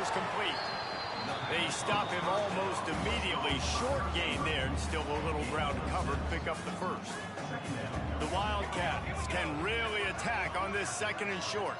is complete. They stop him almost immediately. Short gain there, and still a little ground to cover to pick up the first. The Wildcats can really attack on this second and short.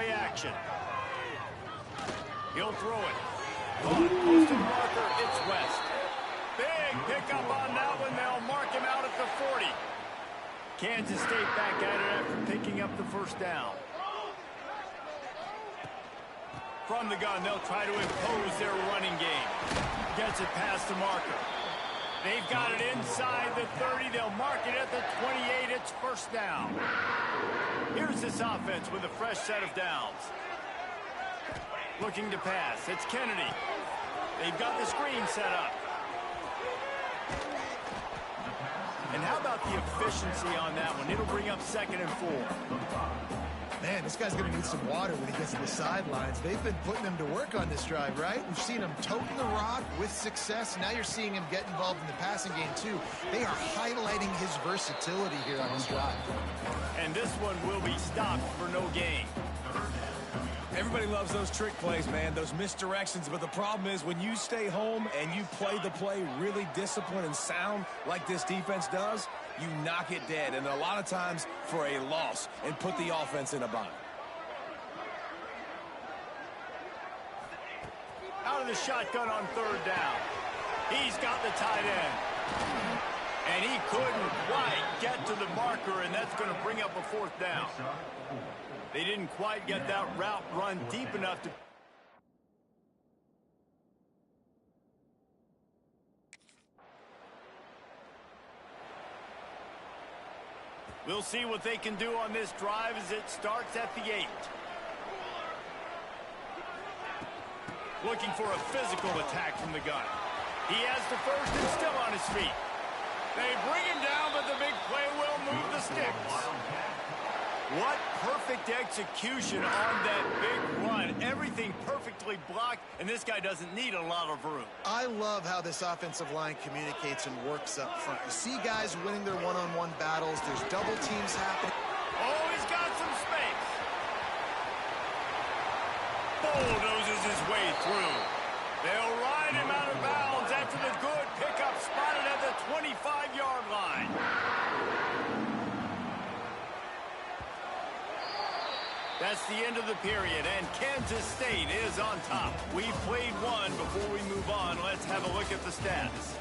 Action. He'll throw it. Posted marker, it's West. Big pickup on that one. They'll mark him out at the 40. Kansas State back at it after picking up the first down. From the gun, they'll try to impose their running game. Gets it past the marker. They've got it inside the 30. They'll mark it at the 28. It's first down. Here's this offense with a fresh set of downs. Looking to pass. It's Kennedy. They've got the screen set up. And how about the efficiency on that one? It'll bring up 2nd and 4. Man, this guy's going to need some water when he gets to the sidelines. They've been putting him to work on this drive, right? We've seen him toting the rock with success. Now you're seeing him get involved in the passing game, too. They are highlighting his versatility here on this drive. And this one will be stopped for no gain. Everybody loves those trick plays, man, those misdirections. But the problem is when you stay home and you play the play really disciplined and sound like this defense does, you knock it dead, and a lot of times for a loss, and put the offense in a bind. Out of the shotgun on 3rd down. He's got the tight end. And he couldn't quite get to the marker, and that's going to bring up a 4th down. They didn't quite get that route run deep enough to... We'll see what they can do on this drive as it starts at the 8. Looking for a physical attack from the gun. He has the first and still on his feet. They bring him down, but the big play will move the sticks. What perfect execution on that big run. Everything perfectly blocked, and this guy doesn't need a lot of room. I love how this offensive line communicates and works up front. You see guys winning their one-on-one battles. There's double teams happening. Oh, he's got some space. Bulldozes his way through. They'll ride him out of bounds after the good pickup spotted at the 25-yard line. That's the end of the period, and Kansas State is on top. We've played one. Before we move on, let's have a look at the stats.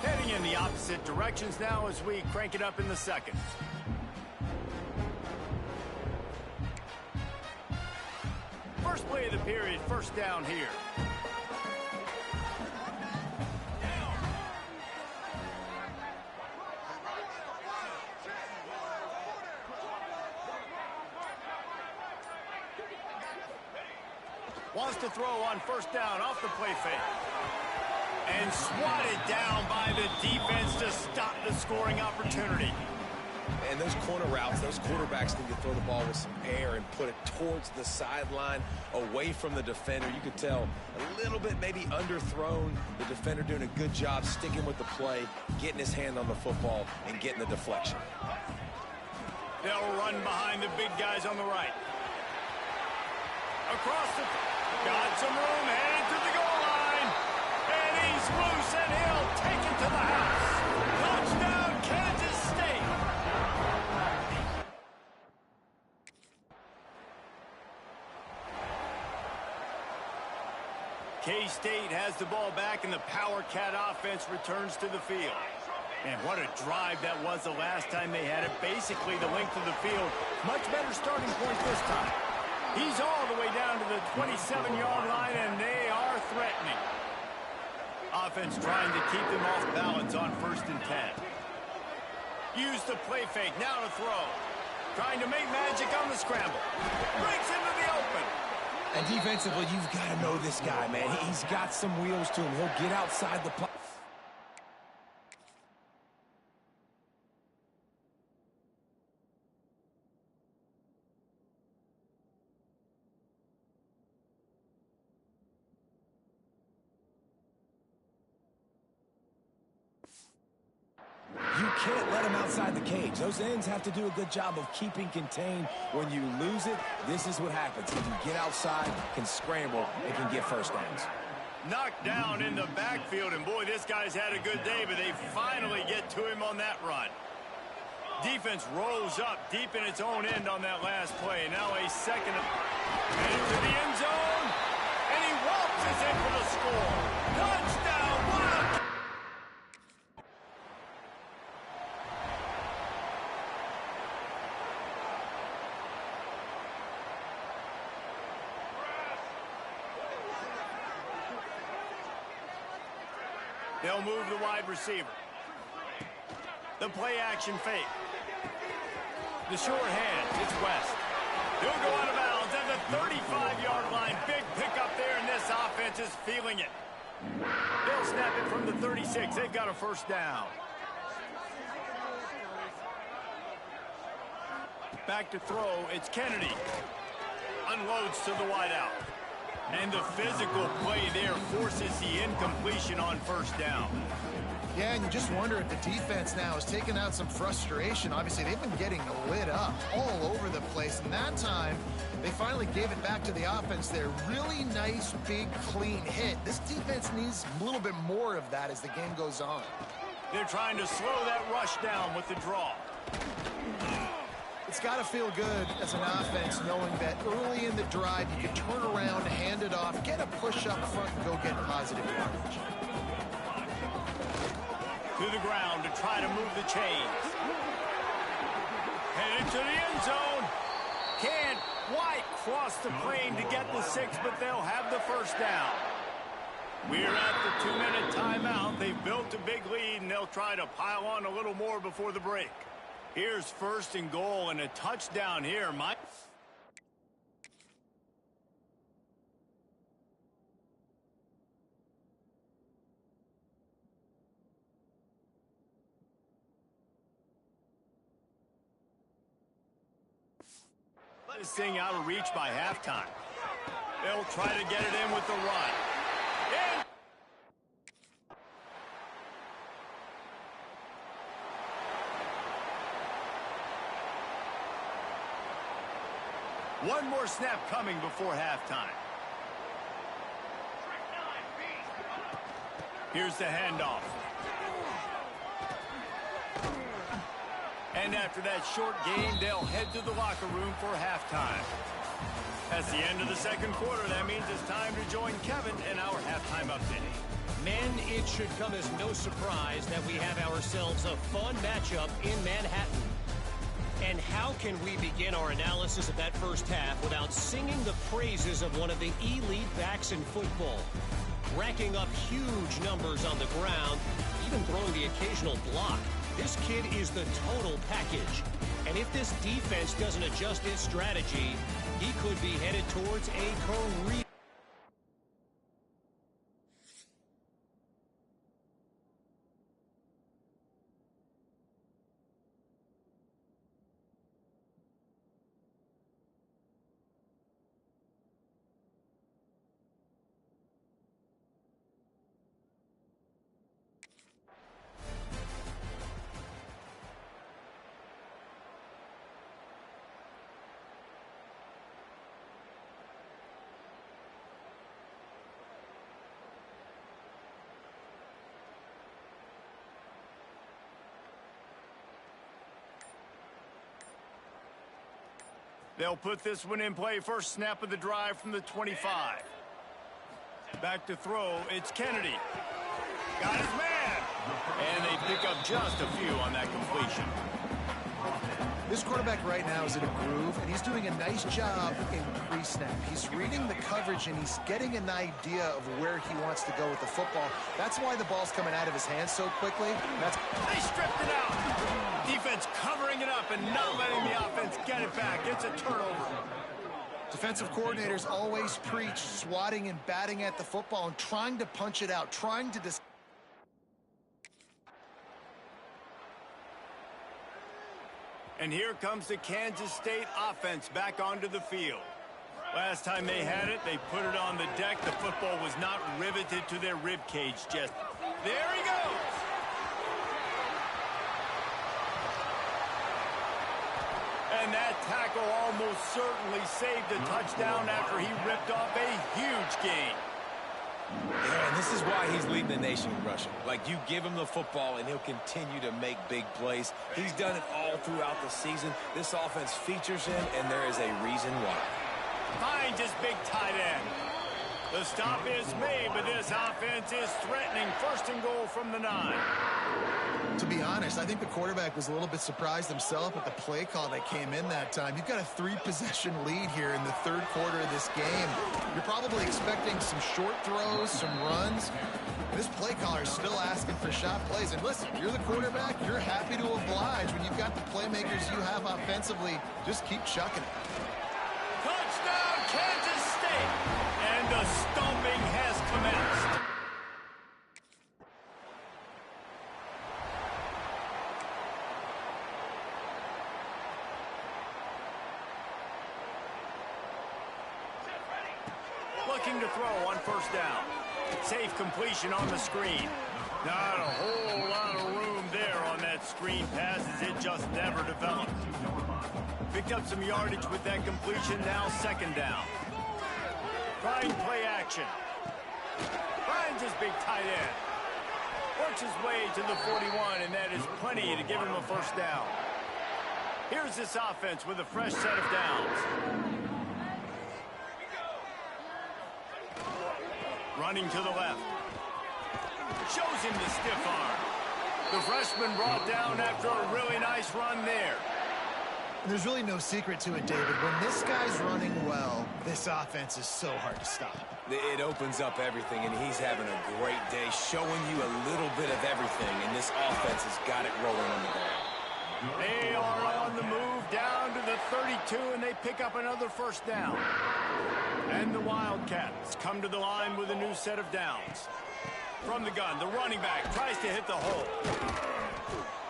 Heading in the opposite directions now as we crank it up in the second. First play of the period, first down here. Wants to throw on first down off the play fake. And swatted down by the defense to stop the scoring opportunity. And those corner routes, those quarterbacks need to throw the ball with some air and put it towards the sideline, away from the defender. You could tell a little bit maybe underthrown. The defender doing a good job sticking with the play, getting his hand on the football, and getting the deflection. They'll run behind the big guys on the right. Across the... Got some room, headed to the goal line. And he's loose, and he'll take it to the house. Touchdown, Kansas State. K-State has the ball back, and the Power Cat offense returns to the field. And what a drive that was the last time they had it. Basically the length of the field. Much better starting point this time. He's all the way down to the 27-yard line, and they are threatening. Offense trying to keep them off balance on 1st and 10. Use the play fake. Now to throw. Trying to make magic on the scramble. Breaks into the open. And defensively, you've got to know this guy, man. He's got some wheels to him. He'll get outside the pocket. You can't let him outside the cage. Those ends have to do a good job of keeping contained. When you lose it, this is what happens. He can get outside, can scramble, and can get first downs. Knocked down in the backfield, and boy, this guy's had a good day, but they finally get to him on that run. Defense rolls up deep in its own end on that last play. Now a second. And into the end zone, and he waltzes in for the score. Touchdown! Wow! They'll move the wide receiver. The play action fake. The short hand. It's West. He'll go out of bounds at the 35-yard line. Big pickup there, and this offense is feeling it. They'll snap it from the 36. They've got a first down. Back to throw. It's Kennedy. Unloads to the wideout. And the physical play there forces the incompletion on first down. Yeah, and you just wonder if the defense now is taking out some frustration. Obviously, they've been getting lit up all over the place. And that time, they finally gave it back to the offense there. Really nice, big, clean hit. This defense needs a little bit more of that as the game goes on. They're trying to slow that rush down with the draw. It's got to feel good as an offense knowing that early in the drive you can turn around, hand it off, get a push up front, and go get positive yardage. To the ground to try to move the chains. Headed to the end zone. Can't quite cross the plane to get the 6, but they'll have the first down. We're at the 2-minute timeout. They've built a big lead, and they'll try to pile on a little more before the break. Here's 1st and goal and a touchdown here, Mike. This thing out of reach by halftime. They'll try to get it in with the run. In. One more snap coming before halftime. Here's the handoff. And after that short gain, they'll head to the locker room for halftime. That's the end of the second quarter. That means it's time to join Kevin in our halftime update. Men, it should come as no surprise that we have ourselves a fun matchup in Manhattan. And how can we begin our analysis of that first half without singing the praises of one of the elite backs in football? Racking up huge numbers on the ground, even throwing the occasional block. This kid is the total package. And if this defense doesn't adjust its strategy, he could be headed towards a career. They'll put this one in play. First snap of the drive from the 25. Back to throw, it's Kennedy. Got his man. And they pick up just a few on that completion. This quarterback right now is in a groove, and he's doing a nice job in pre-snap. He's reading the coverage, and he's getting an idea of where he wants to go with the football. That's why the ball's coming out of his hands so quickly. They stripped it out. Defense covering it up and not letting the offense get it back. It's a turnover. Defensive coordinators always preach swatting and batting at the football and trying to punch it out, trying to And here comes the Kansas State offense back onto the field. Last time they had it, they put it on the deck. The football was not riveted to their rib cage just. There he goes. And that tackle almost certainly saved a touchdown after he ripped off a huge gain. Yeah, and this is why he's leading the nation in rushing. Like, you give him the football, and he'll continue to make big plays. He's done it all throughout the season. This offense features him, and there is a reason why. Finds his big tight end. The stop is made, but this offense is threatening. First and goal from the 9. To be honest, I think the quarterback was a little bit surprised himself with the play call that came in that time. You've got a 3-possession lead here in the third quarter of this game. You're probably expecting some short throws, some runs. This play caller is still asking for shot plays. And listen, you're the quarterback. You're happy to oblige. When you've got the playmakers you have offensively, just keep chucking it. Touchdown, Kansas State! And the stomping has commenced. Looking to throw on first down. Safe completion on the screen. Not a whole lot of room there on that screen pass as it just never developed. Picked up some yardage with that completion, now second down. Trying play action. Finds his big tight end. Works his way to the 41, and that is plenty to give him a first down. Here's this offense with a fresh set of downs. Running to the left. Shows him the stiff arm. The freshman brought down after a really nice run there. There's really no secret to it, David. When this guy's running well, this offense is so hard to stop. It opens up everything, and he's having a great day, showing you a little bit of everything, and this offense has got it rolling on the ball. They are on the move down to the 32, and they pick up another first down. And the Wildcats come to the line with a new set of downs. From the gun, the running back tries to hit the hole.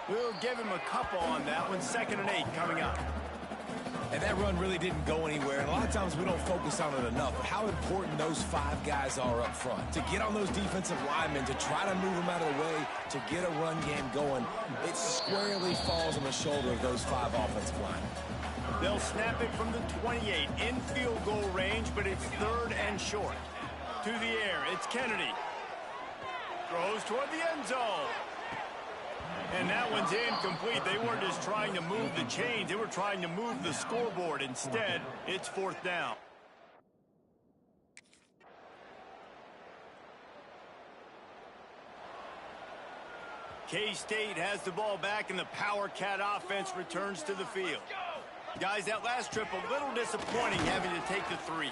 We'll give him a couple on that one. 2nd and 8 coming up. And that run really didn't go anywhere. And a lot of times we don't focus on it enough. But how important those 5 guys are up front. To get on those defensive linemen, to try to move them out of the way, to get a run game going, it squarely falls on the shoulder of those 5 offensive linemen. They'll snap it from the 28 in field goal range, but it's 3rd and short. To the air, it's Kennedy. Throws toward the end zone. And that one's incomplete. They weren't just trying to move the chains. They were trying to move the scoreboard. Instead, it's 4th down. K-State has the ball back, and the Power Cat offense returns to the field. Guys, that last trip a little disappointing having to take the 3.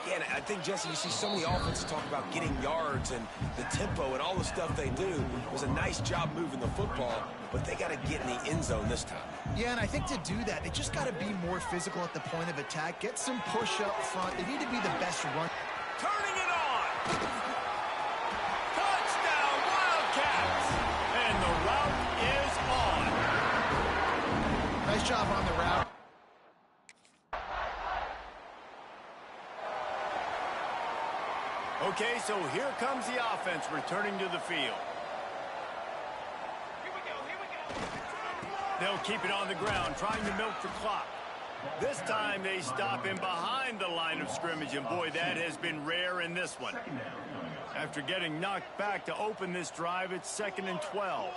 Yeah, and I think, Jesse, you see so many offenses talk about getting yards and the tempo and all the stuff they do. It was a nice job moving the football, but they got to get in the end zone this time. Yeah, and I think to do that, they just got to be more physical at the point of attack, get some push up front. They need to be the best run. Turning it on! Touchdown, Wildcats! And the route is on. Nice job on the route. Okay, so here comes the offense returning to the field. They'll keep it on the ground, trying to milk the clock. This time they stop him behind the line of scrimmage, and boy, that has been rare in this one. After getting knocked back to open this drive, it's 2nd and 12.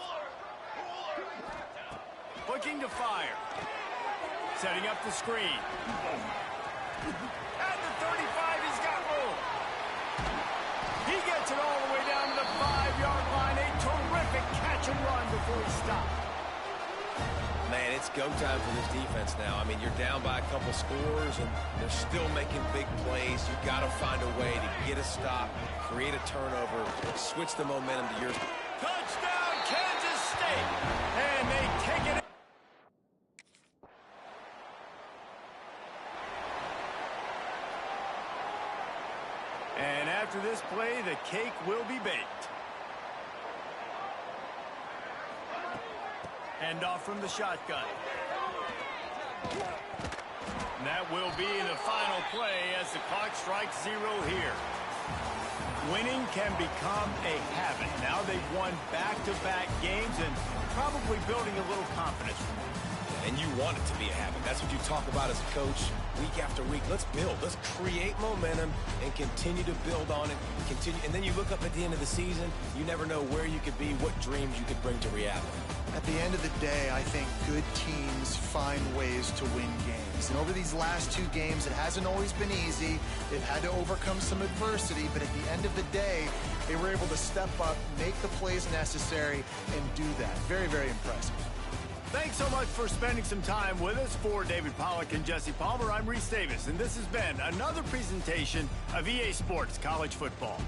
Looking to fire. Setting up the screen. At the 35, he's got room. He gets it all the way down to the 5-yard line. A terrific catch and run before he stopped. Man, it's go time for this defense now. I mean, you're down by a couple scores, and they're still making big plays. You've got to find a way to get a stop, create a turnover, switch the momentum to yours. Touchdown, Kansas State! And they take it. And after this play, the cake will be baked. Hand off from the shotgun. And that will be the final play as the clock strikes 0 here. Winning can become a habit. Now they've won back-to-back games and probably building a little confidence. And you want it to be a habit. That's what you talk about as a coach week after week. Let's build. Let's create momentum and continue to build on it. And then you look up at the end of the season, you never know where you could be, what dreams you could bring to reality. At the end of the day, I think good teams find ways to win games. And over these last 2 games, it hasn't always been easy. They've had to overcome some adversity, but at the end of the day, they were able to step up, make the plays necessary, and do that. Very, very impressive. Thanks so much for spending some time with us. For David Pollack and Jesse Palmer, I'm Reese Davis, and this has been another presentation of EA Sports College Football.